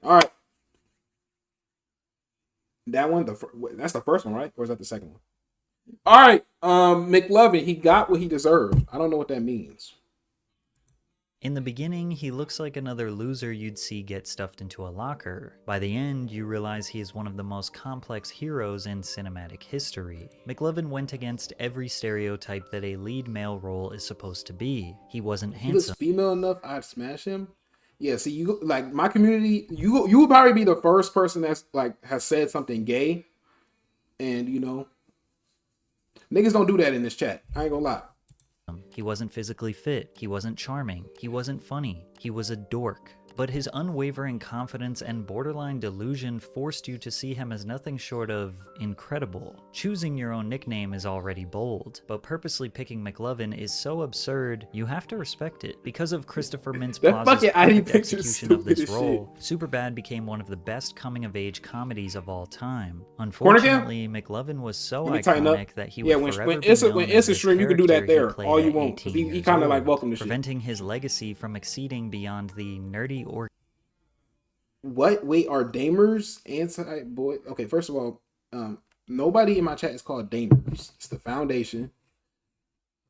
All right. That one, that's the first one, right? Or is that the second one? All right. McLovin, he got what he deserved. I don't know what that means. In the beginning, he looks like another loser you'd see get stuffed into a locker. By the end, you realize he is one of the most complex heroes in cinematic history. McLovin went against every stereotype that a lead male role is supposed to be. He wasn't He was handsome. female enough, I'd smash him. Yeah, see, you like my community. You would probably be the first person that's like has said something gay, and niggas don't do that in this chat. I ain't gonna lie. He wasn't physically fit, he wasn't charming, he wasn't funny, he was a dork. But his unwavering confidence and borderline delusion forced you to see him as nothing short of incredible. Choosing your own nickname is already bold, but purposely picking McLovin is so absurd, you have to respect it. Because of Christopher Mintz-Plaza's perfect execution of this role, Superbad became one of the best coming-of-age comedies of all time. Unfortunately, McLovin was so iconic that he would forever be known as this stream, you can do that there character all he you played at want. 18 He kind of like welcome to shit. preventing his legacy from exceeding beyond the nerdy or What? Wait, are Damers anti-boy? Okay, first of all, nobody in my chat is called Damers. It's the foundation.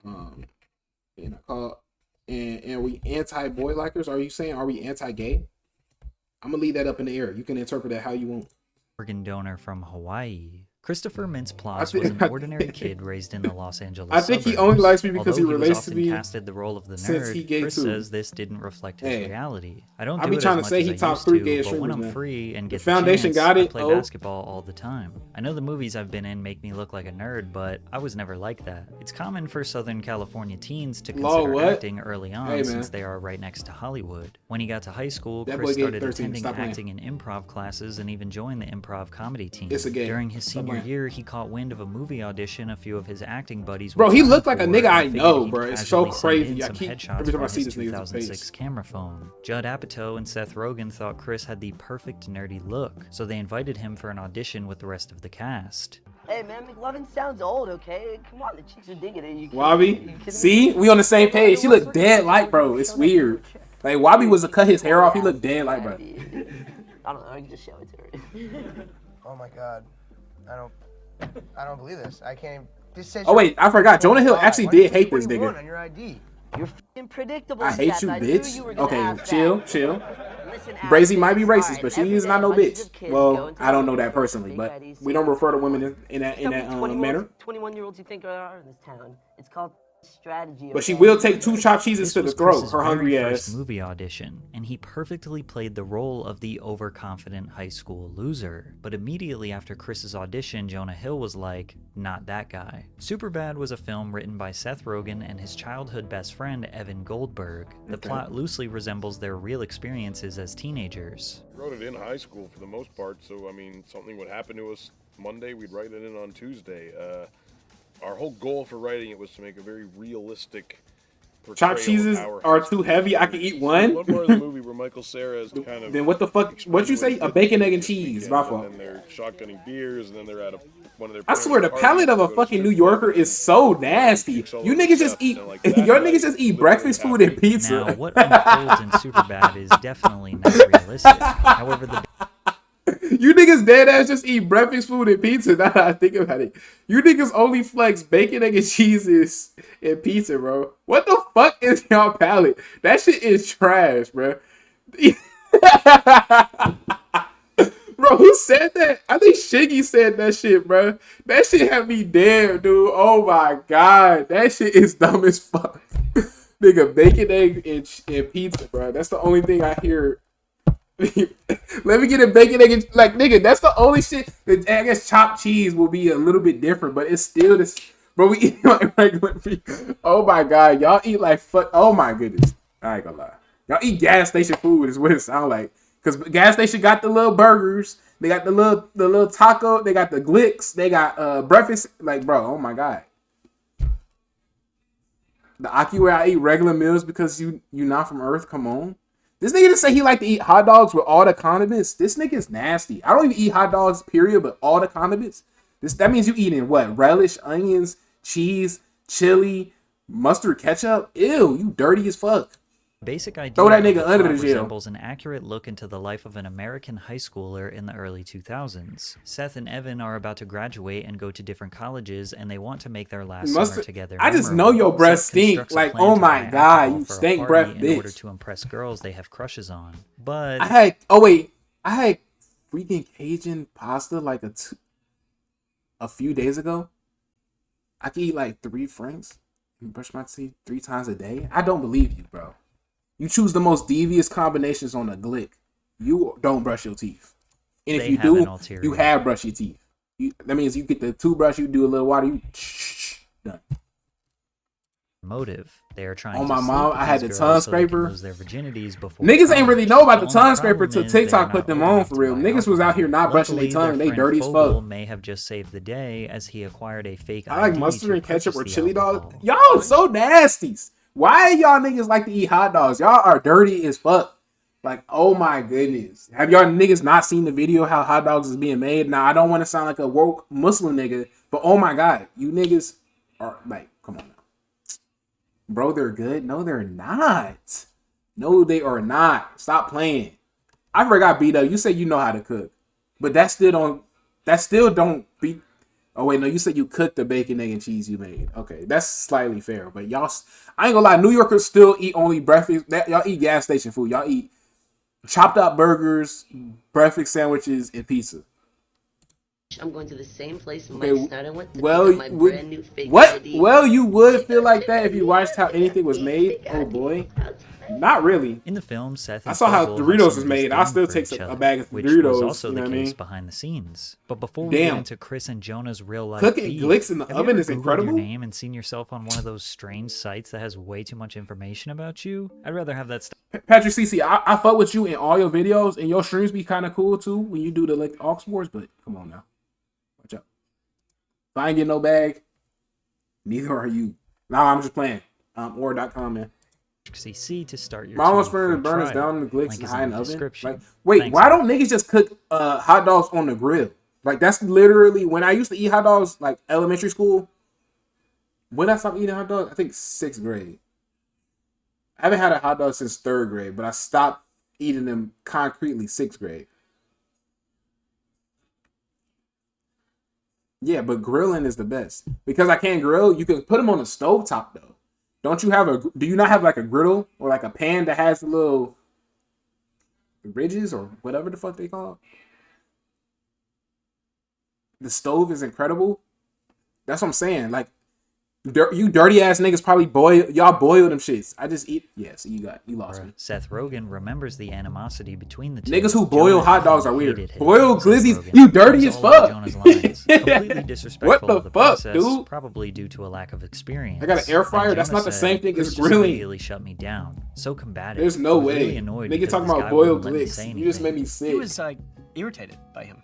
And I call and we anti-boy likers. Are you saying are we anti-gay? I'm gonna leave that up in the air. You can interpret that how you want. organ donor from Hawaii. Christopher Mintz-Plaza was an ordinary kid raised in the Los Angeles I think suburbs. he only likes me because Although he relates was to often me casted the role of the since he nerd, gay Chris too. says this didn't reflect his reality. I don't do be it trying as to much say as he I top used 3 to, gay but when streamers, I'm man. free and The get foundation the chance, got I it. play basketball all the time. I know the movies I've been in make me look like a nerd, but I was never like that. It's common for Southern California teens to consider acting early on since they are right next to Hollywood. When he got to high school, Chris started attending acting and improv classes and even joined the improv comedy team. During his senior year, he caught wind of a movie audition a few of his acting buddies bro, he looked like a nigga I know, bro. It's so crazy. Every time I see this nigga's face. Camera phone. Judd Apatow and Seth Rogen thought Chris had the perfect nerdy look, so they invited him for an audition with the rest of the cast. Hey man, McLovin sounds old, okay? Come on, the chicks are digging it. Wabi, see, we on the same page. He looked dead light, bro. It's weird. Like Wabi was to cut his hair off. He looked dead light, bro. I don't know. I can just show it to her. Oh my god, I don't believe this. I can't even. This says oh wait, I forgot. Jonah Hill actually did hate this nigga. On your ID. You're f***ing predictable. I hate you, bitch. Okay, chill. Listen, Brazy might be racist, but she is not no bitch. Well, I don't know that personally, but we don't refer to women in that manner. 21-year-olds you think are in this town. It's called strategy. But she will take 2 chopped cheeses to the throat. Her hungry ass. Movie audition, and he perfectly played the role of the overconfident high school loser. But immediately after Chris's audition, Jonah Hill was like, not that guy. Superbad was a film written by Seth Rogen and his childhood best friend Evan Goldberg. The plot loosely resembles their real experiences as teenagers. We wrote it in high school for the most part, so I mean, something would happen to us Monday, we'd write it in on Tuesday. Our whole goal for writing it was to make a very realistic portrayal. Chopped cheeses are too heavy. I can eat one. One part of the movie where Michael Cera is kind of. Then what the fuck? What'd you say? A bacon, egg, and cheese. My fault. And then they're shotgunning beers, and then they're at one of their. I swear the palate of a fucking New Yorker is so nasty. You niggas just eat. Your niggas just eat breakfast food and pizza. Now, what unfolds in Superbad is definitely not realistic. However, the you niggas dead ass just eat breakfast food and pizza. Now that I think about it, you niggas only flex bacon, egg, and cheeses and pizza, bro. What the fuck is y'all palate? That shit is trash, bro. Bro, who said that? I think Shiggy said that shit, bro. That shit had me dead, dude. Oh my god, that shit is dumb as fuck. Nigga, bacon, egg, and pizza, bro. That's the only thing I hear. Let me get a bacon, egg, and, like, nigga, that's the only shit. I guess chopped cheese will be a little bit different, but it's still this. Bro, we eat like regular people. Oh my god, y'all eat like fuck. Oh my goodness, I ain't gonna lie. Y'all eat gas station food is what it sounds like. Cause gas station got the little burgers, they got the little taco, they got the glicks, they got breakfast. Like, bro, oh my god. The Aki where I eat regular meals because you not from Earth. Come on. This nigga just say he like to eat hot dogs with all the condiments. This nigga is nasty. I don't even eat hot dogs, period, but all the condiments. That means you eating what? Relish, onions, cheese, chili, mustard, ketchup. Ew, you dirty as fuck. Basic idea Throw that of the nigga under plot the jail. resembles an accurate look into the life of an American high schooler in the early 2000s. Seth and Evan are about to graduate and go to different colleges, and they want to make their last summer together I just memorable. know your breath Seth stink. constructs a Like, plan oh to my buy god, alcohol you for a stink party breath in order bitch. to impress girls they have crushes on. But I had freaking Cajun pasta like a few days ago. I could eat like 3 franks and brush my teeth 3 times a day. I don't believe you, bro. You choose the most devious combinations on a glick. You don't brush your teeth. And if they you have an do, ulterior you have brushed your teeth. That means you get the toothbrush, you do a little water, you done. motive. They are trying Oh, to my sleep mom, with I had these the girls tongue so they can scraper. lose their virginities before Niggas ain't really college. know about the only tongue scraper problem till is they are TikTok not put them old on enough for to real. buy Niggas was out here not brushing their Luckily, tongue. They friend dirty as Fogel fuck. may have just saved the day as he acquired a fake I like ID mustard to and ketchup or purchase the chili dogs. alcohol. Y'all so nasties. Why y'all niggas like to eat hot dogs? Y'all are dirty as fuck. Like, oh my goodness. Have y'all niggas not seen the video how hot dogs is being made? Now, I don't want to sound like a woke Muslim nigga, but oh my god, you niggas are like, come on now. Bro, they're good? No, they're not. No, they are not. Stop playing. I forgot, B-Dub. You say you know how to cook, but that still don't beat. Oh wait, no, you said you cooked the bacon, egg, and cheese you made. Okay, that's slightly fair, but y'all, I ain't gonna lie, New Yorkers still eat only breakfast. Y'all eat gas station food. Y'all eat chopped up burgers, breakfast sandwiches, and pizza. I'm going to the same place Okay, Mike Snyder went to well, pick up my brand new fake what? ID. Well, you would feel like that if you watched how anything was made. Oh boy, not really. In the film, Seth and I saw how Fogel have Doritos some was made. I'll disdain still for take each a other, bag of which Doritos. was also You the know what I case mean? behind the scenes. But before we Damn. get into Chris and Jonah's real life Cooking beef, Glicks in the have you oven ever is Googled incredible? your name and seen yourself on one of those strange sites that has way too much information about you? I'd rather have that stuff. Patrick CC, I fuck with you in all your videos, and your streams be kind of cool too when you do the like aux wars. But come on now, watch out. If I ain't get no bag, neither are you. Nah, I'm just playing. Or.com, man. CC to start your My almost 2-week friend free burns trial. down the Glicks Link and is high in in the the oven. description. Like, wait, Thanks, why man. don't niggas just cook hot dogs on the grill? Like, that's literally when I used to eat hot dogs, like elementary school. When I stopped eating hot dogs, I think 6th grade. I haven't had a hot dog since 3rd grade, but I stopped eating them concretely 6th grade. Yeah, but grilling is the best. Because I can't grill, you can put them on the stovetop though. Do you not have like a griddle or like a pan that has the little ridges or whatever the fuck they call it? The stove is incredible. That's what I'm saying. Like, you dirty ass niggas probably boil them shits. I just eat. Yeah, so you lost me. Seth Rogen remembers the animosity between the two. Niggas who boil Jonah hot dogs are hated weird. him. Boiled Seth glizzies, Rogen you dirty knows as all of fuck. Jonah's lines, completely disrespectful What the of the fuck, process, dude? probably due to a lack of experience. I got an air fryer. And That's Jonah not the said, same thing "Chris as just grilling." immediately shut me down. So combative. There's no I was way. really annoyed Nigga because talking this about guy boiled wouldn't let me say glicks. You just made anything. me sick. He was like irritated by him.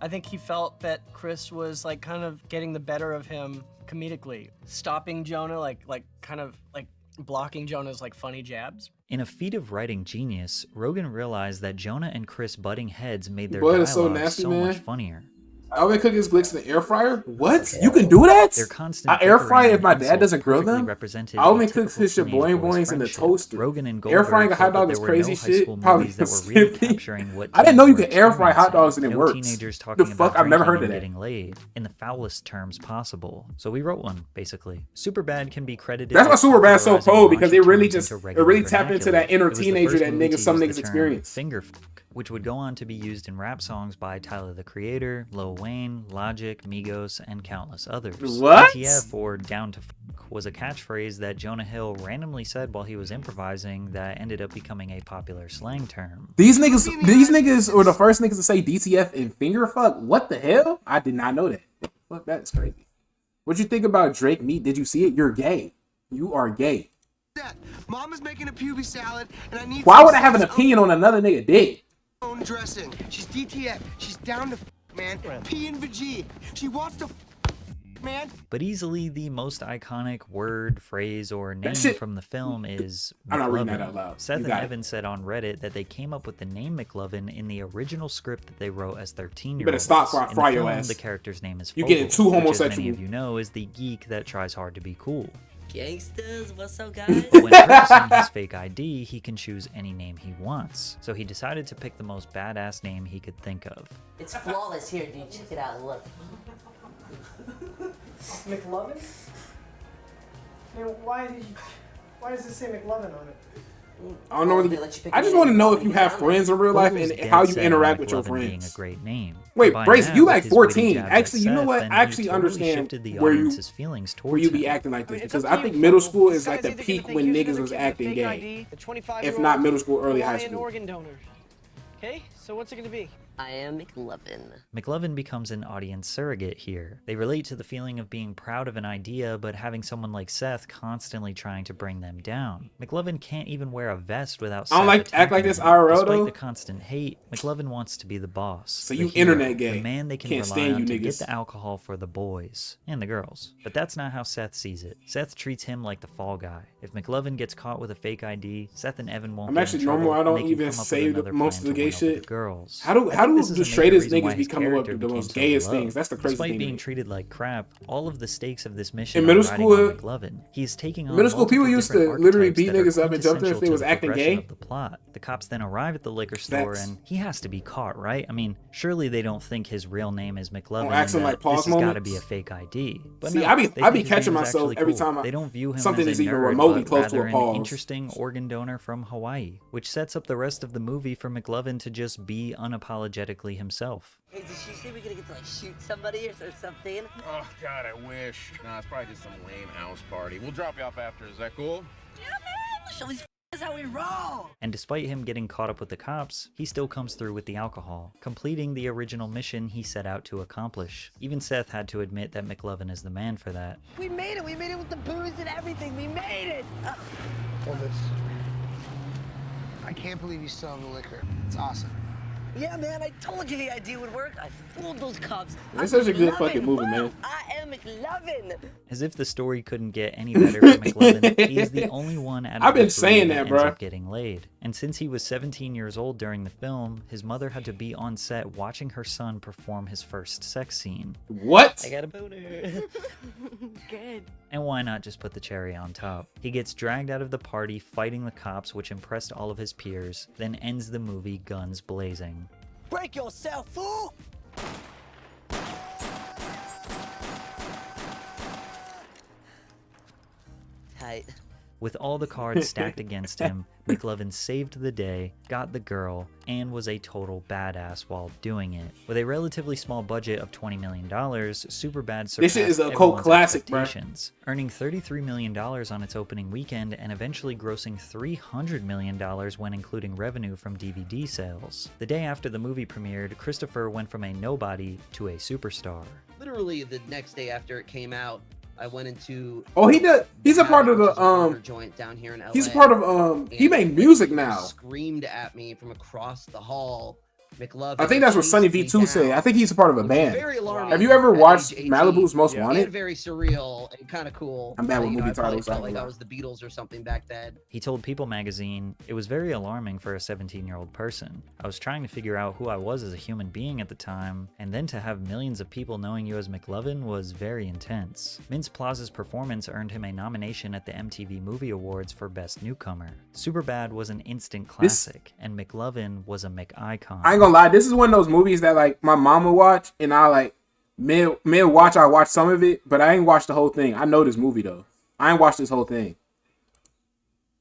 I think he felt that Chris was like kind of getting the better of him comedically, stopping Jonah, like kind of like blocking Jonah's like funny jabs. In a feat of writing genius, Rogen realized that Jonah and Chris butting heads made their Boy, dialogue that's so nasty, so man. much funnier. Alvin cook his glicks in the air fryer? What? You can do that? Their constant I air fry bickering if my and dad doesn't grill insults them? perfectly represented Alvin a cooks his typical shaboing teenage boy's boings in the friendship. toaster. Rogen and Air frying a Goldberg hot felt dog that is there were crazy no high shit. school Probably movies that were really simpy. capturing what I didn't know you teens could were air fry hot dogs and it experiencing. works. No teenagers The talking fuck? about I've never drinking heard of and that. getting laid in the foulest terms possible. So we wrote one, basically. Superbad can be credited. That's why with Superbad's so popularizing cold, because raunchy it really terms just into it regular really tapped into that vernacular. inner It was the teenager first that movie niggas to some use niggas the term experience. finger fuck, which would go on to be used in rap songs by Tyler the Creator, Lil Wayne, Logic, Migos, and countless others. What? DTF, or down to fuck, was a catchphrase that Jonah Hill randomly said while he was improvising that ended up becoming a popular slang term. These niggas were the first niggas to say DTF and finger fuck. What the hell? I did not know that. Fuck, that is crazy. What'd you think about Drake Meat? Did you see it? You're gay. You are gay. Mom is making a puby salad, and I need. Why would I have an opinion on another nigga dick? Own dressing. She's DTF. She's down to man. P and VG. She wants to man. But easily the most iconic word, phrase, or name shit- from the film is I'm not reading McLovin. that out loud. Seth You and got it. Evan said on Reddit that they came up with the name McLovin in the original script that they wrote as 13-year-olds. You better stop In the fry your film, ass. The character's name is You Fogel, getting too which, as homosexual. many of you know, is the geek that tries hard to be cool. Gangsters, what's up, guys? But when purchasing his fake ID, he can choose any name he wants. So he decided to pick the most badass name he could think of. It's flawless here, dude. Check it out. Look. McLovin? Man, why does it say McLovin on it? I don't know. I just want to know if you have friends in real life Bubbles and dead how you set interact on with your McLovin being friends. a great name. Wait, By Brace, now, you with like his witty 14. jabs at Actually, you know Seth, what? then I he actually totally understand shifted the where audience's feelings where towards you be him. acting like this, I mean, it's because up I to think you, middle Bubbles. school This is like guy's the either peak gonna when think he's niggas gonna was give you a acting fake gay. ID, the 25-year-old If not middle school, early high Hawaiian school. organ donor. Okay, so what's it gonna be? I am McLovin. McLovin becomes an audience surrogate here. They relate to the feeling of being proud of an idea, but having someone like Seth constantly trying to bring them down. McLovin can't even wear a vest without Seth I don't like act like attacking this him. IRL Despite though. the constant hate, McLovin wants to be the boss. So the you hero, internet gay. the man they can Can't rely stand on you to get niggas. the alcohol for the boys and the girls. But that's not how Seth sees it. Seth treats him like the fall guy. If McLovin gets caught with a fake ID, Seth and Evan won't I'm get actually in trouble, normal. I don't and they can even come up with say another most of plan the to gay win over the shit. girls. How do I think this is the a major straightest reason why niggas his become up character with the became most so gayest beloved. things? That's the crazy Despite thing. being to me. treated like crap, all of the stakes of this mission In middle are riding school- on McLovin. He's taking on middle school, people multiple used to different literally archetypes beat that are niggas up and jump them if they quintessential was to the acting progression gay. of the plot. The cops then arrive at the liquor store, Facts. and he has to be caught, right? I mean, surely they don't think his real name is McLovin. And accent that like pause this has got to moments. be a fake ID. But See, no, I be they catching think his name is myself actually every cool. time They don't view him something as a is even nerd, remotely but close to a rather pause. an interesting organ donor from Hawaii, which sets up the rest of the movie for McLovin to just be unapologetically himself. Hey, did she say we're gonna get to like shoot somebody or something? Oh, God, I wish. Nah, it's probably just some lame house party. We'll drop you off after. Is that cool? Yeah, man. Show these f***ers how we roll. And despite him getting caught up with the cops, he still comes through with the alcohol, completing the original mission he set out to accomplish. Even Seth had to admit that McLovin is the man for that. We made it. We made it with the booze and everything. We made it. Well, this. I can't believe you still have the liquor. It's awesome. Yeah, man. I told you the idea would work. I fooled those cops. It's I'm such a good McLovin. fucking movie, man. Woo! I am McLovin. As if the story couldn't get any better for McLovin, he is the only one out of I've been the three saying that that, ends bruh. up getting laid. And since he was 17 years old during the film, his mother had to be on set watching her son perform his first sex scene. What? I got a boner. Good. And why not just put the cherry on top? He gets dragged out of the party fighting the cops, which impressed all of his peers, then ends the movie guns blazing. Break yourself, fool. Tight. With all the cards stacked against him, McLovin saved the day, got the girl, and was a total badass while doing it. With a relatively small budget of $20 million, Superbad surpassed This shit is a cult everyone's classic, bruh. expectations, earning $33 million on its opening weekend and eventually grossing $300 million when including revenue from DVD sales. The day after the movie premiered, Christopher went from a nobody to a superstar. Literally the next day after it came out, I went into. Oh, he does. He's a part of which is a burger the joint down here in LA. He's a part of he and made music people now. Screamed at me from across the hall. McLovin. I think that's what Sunny V2 said. I think he's a part of a Which is band. very alarming Have you ever at watched age 18. Malibu's Most And Wanted? very surreal and kind of cool. I'm bad with You know, movie I probably titles, I felt ain't like gonna I lie. was the Beatles or something back then. He told People magazine, "It was very alarming for a 17-year-old person. I was trying to figure out who I was as a human being at the time, and then to have millions of people knowing you as McLovin was very intense." Mintz Plaza's performance earned him a nomination at the MTV Movie Awards for Best Newcomer. Superbad was an instant classic, and McLovin was a McIcon. I ain't gonna lie, this is one of those movies that like my mom would watch, and I like mid watch. I watch some of it, but I ain't watched the whole thing. I know this movie though. I ain't watched this whole thing.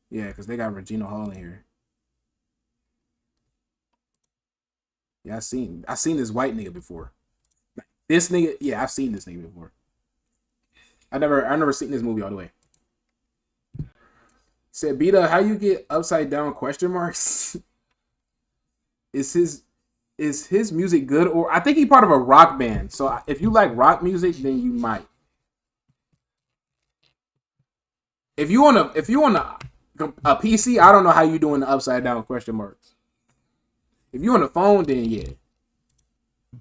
Yeah, because they got Regina Hall in here. Yeah, I seen this white nigga before. This nigga, yeah, I've seen this nigga before. I never seen this movie all the way. Said Beta, how you get upside down question marks? Is his music good? Or I think he's part of a rock band. So if you like rock music, then you might. If you on a PC, I don't know how you doing the upside down question marks. If you on the phone, then yeah.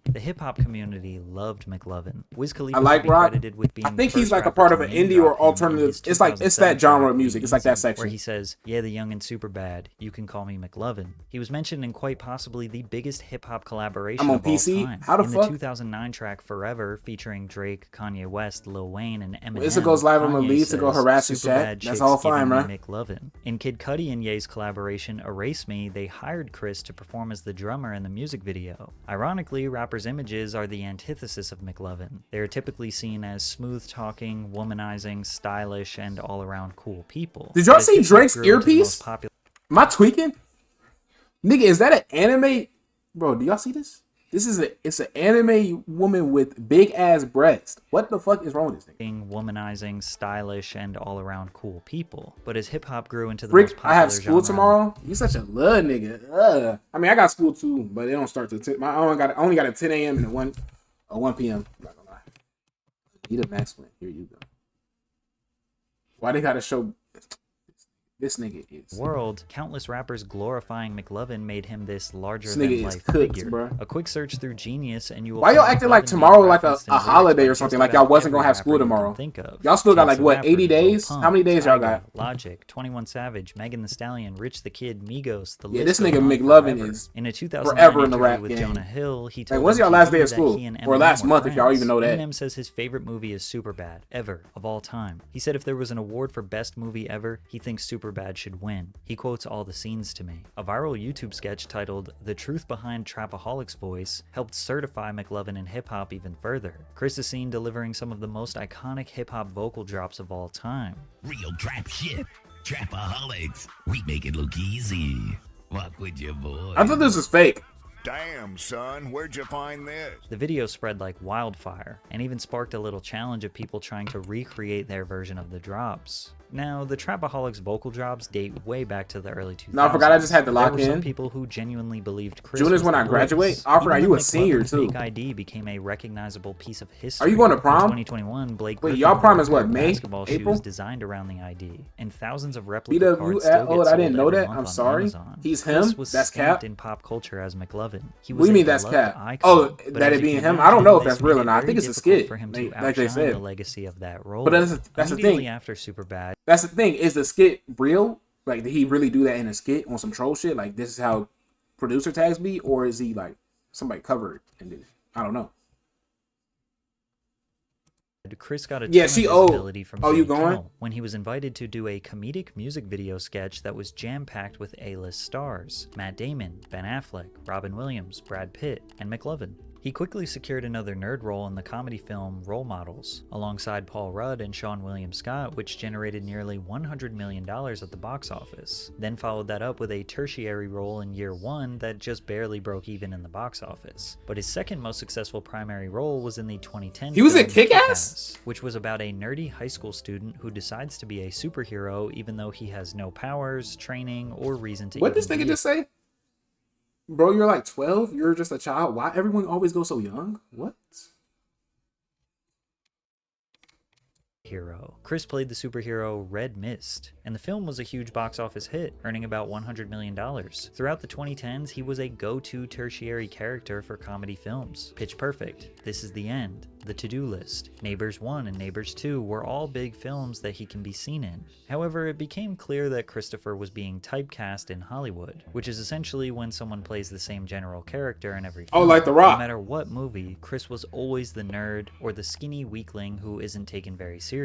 The hip-hop community loved McLovin. Wiz Khalifa I like could be rock. credited with being I think the he's first like a rapper part to of an name indie or drop him in alternative. his It's that 2007 genre track, of music. It's Be like that Easy, section. where he says, "Yeah, the young and super bad. You can call me McLovin." He was mentioned in quite possibly the biggest hip-hop collaboration I'm on of all PC? time. How the in fuck? the 2009 track "Forever," featuring Drake, Kanye West, Lil Wayne, and Eminem. Issa goes live on Kanye Release to go says, harass his "Superbad chat. That's chicks all fine, giving man. me McLovin." In Kid Cudi and Ye's collaboration "Erase Me," they hired Chris to perform as the drummer in the music video. Ironically, rappers' images are the antithesis of McLovin. They are typically seen as smooth-talking, womanizing, stylish, and all-around cool people. Did y'all But as see hip-hop Drake's grew into the most earpiece? popular- Am I tweaking? Nigga, is that an anime? Bro, do y'all see this? It's an anime woman with big ass breasts. What the fuck is wrong with this thing? Womanizing, stylish, and all-around cool people. But as hip-hop grew into the Frick, most popular I have school genre, tomorrow. You such a love nigga. Ugh. I mean, I got school too, but it don't start till 10. I only got a 10 a.m. and a 1 p.m. I'm not gonna lie. Need a masculine. Here you go. Why they gotta show this nigga is world, countless rappers glorifying McLovin made him this This nigga is larger-than-life cooked, figure. bro. A quick search through Genius, and you will Why y'all find acting like McLovin tomorrow being like a referenced in lyrics holiday by or just something? Like about y'all wasn't gonna every have school rapper you can tomorrow. think of. Y'all still got Chance like the what, Rapper, 80 days? Lil How many Pump, days y'all Tyga, got? Logic, 21 Savage, Megan Thee Stallion, Rich the Kid, Migos. The Yeah, list this nigga goes on McLovin forever. is In a 2009 forever in the interview rap with game. Jonah Hill, he told Like, when's your MTV last day of that school? he and Or Eminem last were month, if y'all friends. even know that. Eminem says his favorite movie is Superbad, ever, of all time. He said if there was an award for best movie ever, he thinks Superbad should win. He quotes all the scenes to me. A viral YouTube sketch titled "The Truth Behind Trapaholic's Voice" helped certify McLovin in hip-hop even further. Chris is seen delivering some of the most iconic hip-hop vocal drops of all time. Real trap shit. Trapaholics. We make it look easy. Walk with your boy. I thought this was fake. Damn, son, where'd you find this? The video spread like wildfire, and even sparked a little challenge of people trying to recreate their version of the drops. Now, the Trapaholics vocal drops date way back to the early 2000s. No, I forgot I just had to lock There were some in. people who genuinely believed Chris June is was when the I graduate. voice. Alfred, are Even you a McLovin's senior, too? fake ID became a recognizable piece of history. Are you going to prom? In 2021, Blake Wait, Griffin y'all prom wore is a pair what, of May? basketball April? shoes designed around the ID, and thousands of replica cards BW still at get old, I didn't sold know every that. month I'm on sorry. Amazon. He's Chris him? was That's stamped cap? in pop culture as McLovin. He What was do you a mean that's beloved cap? icon, Oh, but that as it you being can him? I don't imagine, know if this that's made real or it not. I very think it's a difficult skit. for him Like to they outshine said. the legacy of that role. But that's the Immediately thing. after Superbad, That's the thing. Is the skit real? Like, did he really do that in a skit on some troll shit? Like, this is how producer tags be? Or is he, like, somebody covered and did it? I don't know. Chris got a Yeah, ton she of old. visibility from Oh, you Jimmy going? Kimmel when he was invited to do a comedic music video sketch that was jam-packed with A-list stars: Matt Damon, Ben Affleck, Robin Williams, Brad Pitt, and McLovin. He quickly secured another nerd role in the comedy film Role Models, alongside Paul Rudd and Seann William Scott, which generated nearly $100 million at the box office. Then followed that up with a tertiary role in Year One that just barely broke even in the box office. But his second most successful primary role was in the 2010 He was in film Kick-Ass? which was about a nerdy high school student who decides to be a superhero even though he has no powers, training, or reason to What even this nigga be just say? Bro, you're like 12. You're just a child. Why everyone always goes so young? What? hero. Chris played the superhero Red Mist, and the film was a huge box office hit, earning about $100 million. Throughout the 2010s, he was a go-to tertiary character for comedy films. Pitch Perfect, This Is the End, The To-Do List, Neighbors 1 and Neighbors 2 were all big films that he can be seen in. However, it became clear that Christopher was being typecast in Hollywood, which is essentially when someone plays the same general character in every film. Oh, like The Rock. No matter what movie, Chris was always the nerd or the skinny weakling who isn't taken very seriously.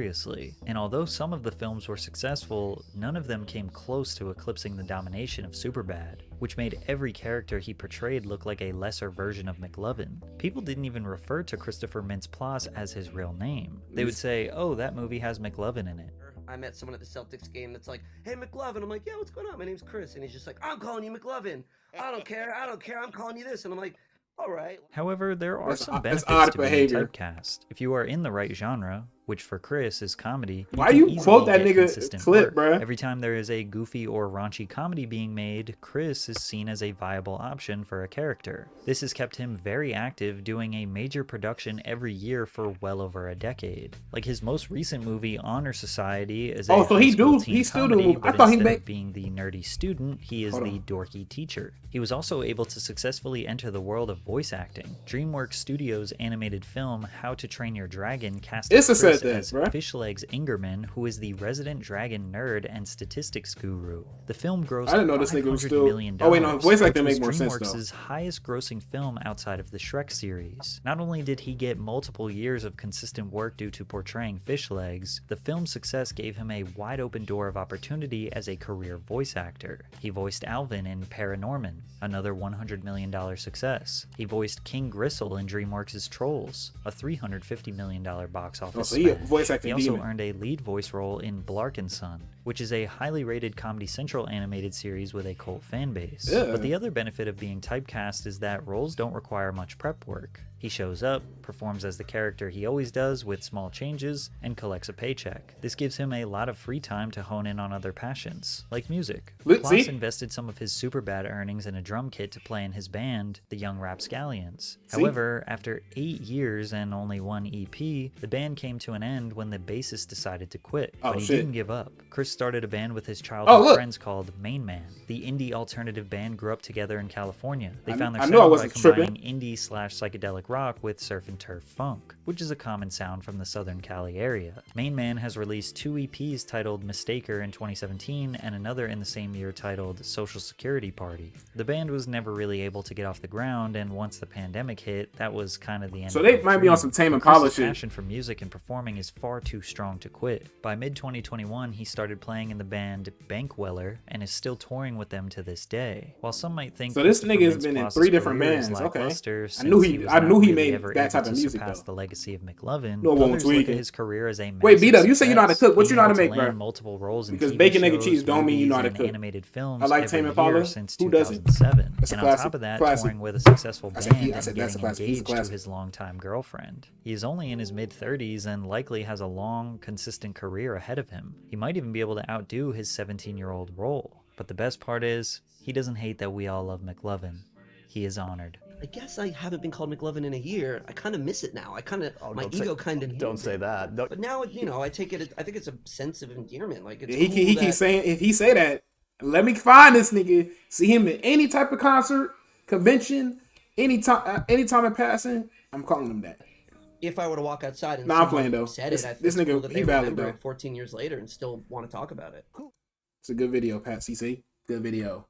And although some of the films were successful, none of them came close to eclipsing the domination of Superbad, which made every character he portrayed look like a lesser version of McLovin. People didn't even refer to Christopher Mintz-Plasse as his real name. They would say, "Oh, that movie has McLovin in it." I met someone at the Celtics game that's like, "Hey, McLovin." I'm like, "Yeah, what's going on? My name's Chris." And he's just like, "I'm calling you McLovin. I don't care. I'm calling you this." And I'm like, all right. However, there are That's some odd benefits behavior. to being typecast. If you are in the right genre, which for Chris is comedy. Why can you easily quote that get nigga consistent clip, work. bruh? Every time there is a goofy or raunchy comedy being made, Chris is seen as a viable option for a character. This has kept him very active, doing a major production every year for well over a decade. Like his most recent movie, Honor Society, is a Oh, so high he school do- teen he still do comedy, movie. I but thought he instead make- of being the nerdy student, he is Hold the on. dorky teacher. He was also able to successfully enter the world of voice acting. DreamWorks Studios' animated film How to Train Your Dragon casted Issa Chris said that, as bruh. Fishlegs Ingerman, who is the resident dragon nerd and statistics guru. The film grossed I didn't know this nigga was $500 still- million, Oh, wait, no, voice acting which make more was sense, though. DreamWorks' highest grossing film outside of the Shrek series. Not only did he get multiple years of consistent work due to portraying Fishlegs, the film's success gave him a wide open door of opportunity as a career voice actor. He voiced Alvin in Paranorman, another $100 million success. He voiced King Gristle in DreamWorks' Trolls, a $350 million box office so he a smash. voice acting He also demon. earned a lead voice role in Blark & Son, which is a highly rated Comedy Central animated series with a cult fan base. Yeah. But the other benefit of being typecast is that roles don't require much prep work. He shows up, performs as the character he always does with small changes, and collects a paycheck. This gives him a lot of free time to hone in on other passions, like music. Let's Klaus see. invested some of his Superbad earnings in a drum kit to play in his band, the Young Rapscallions. See? However, after 8 years and only one EP, the band came to an end when the bassist decided to quit, Oh, but he shit. didn't give up. Chris started a band with his childhood Oh, look. friends called Main Man. The indie alternative band grew up together in California. They I- found their I knew I sound by wasn't tripping. combining indie/psychedelic rock with surf and turf funk, which is a common sound from the Southern Cali area. Main Man has released 2 EPs titled Mistaker in 2017 and another in the same year titled Social Security Party. The band was never really able to get off the ground, and once the pandemic hit, that was kind of the end So of they the might be on dream. some Tame But Impala Chris's shit. passion for music and performing is far too strong to quit. By mid-2021, he started playing in the band Bankweller and is still touring with them to this day. While some might think So this Christopher nigga has been in Mintz-Plass's 3 different career is bands. Okay. lackluster I knew since he- was I not knew he really made ever that able type of to music, surpass though. the legacy of McLovin. No one Others look tweaking. at his career as a Wait, massive B-Dub, you say you know how to success, cook. What you being know how to able make, land bro? multiple roles in Because TV bacon, egg, and shows, cheese don't mean you know how to movies, and cook. animated films I like every Tame Impala. year since Who doesn't? 2007. That's a And on classic. top of that, Classic. touring with a successful I band said he- I and said that's a getting classic. He's a engaged to classic. his longtime girlfriend. He is only in his mid-30s and likely has a long, consistent career ahead of him. He might even be able to outdo his 17-year-old role. But the best part is, he doesn't hate that we all love McLovin. He is honored. I guess I haven't been called McLovin in a year. I kind of miss it now. I kind of my ego kind of Don't say that. But now you know I take it. I think it's a sense of endearment. Like it's He cool keep that- saying, if he say that, let me find this nigga, see him at any type of concert, convention, anytime in passing, I'm calling him that. If I were to walk outside and Nah, I'm someone playing, though. said This- it, I think this it's nigga, cool that he they valid, remember though. it 14 years later and still want to talk about it. It's a good video, Pat CC. Good video.